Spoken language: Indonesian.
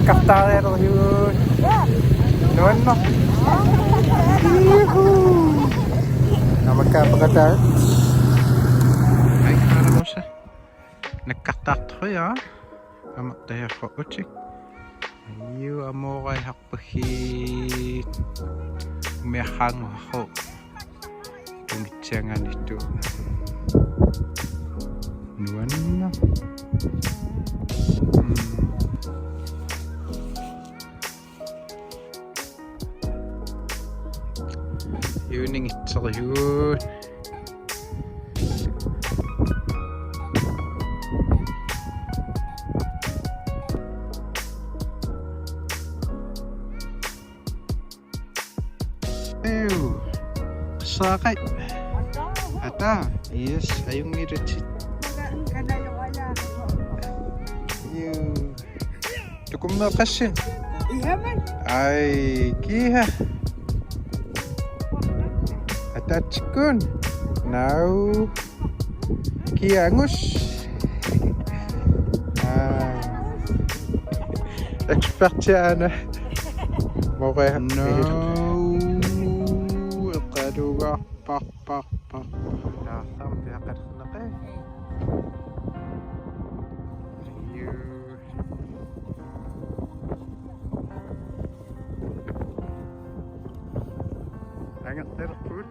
Nagkaftarero yun. Noon no. Yuhuu. Na magkapagkata. Ay, ano mo siya? Nagkatatro ya. Amat tayo ko uchi. Ayo amo kay hakpahit. Umehang ako. Tumitsangan ito. Nuan na. Yun yung ito yun. Ew. Sakit. Ata. Yes. Ayong ngiritsit. Ew. Tukum na kasi. Ay. Kiha. Tatskun. Now kiangus. Expert siya na. Mau kaya no. Kaduga pak. Nasam dia kat na kay. Sangat terput.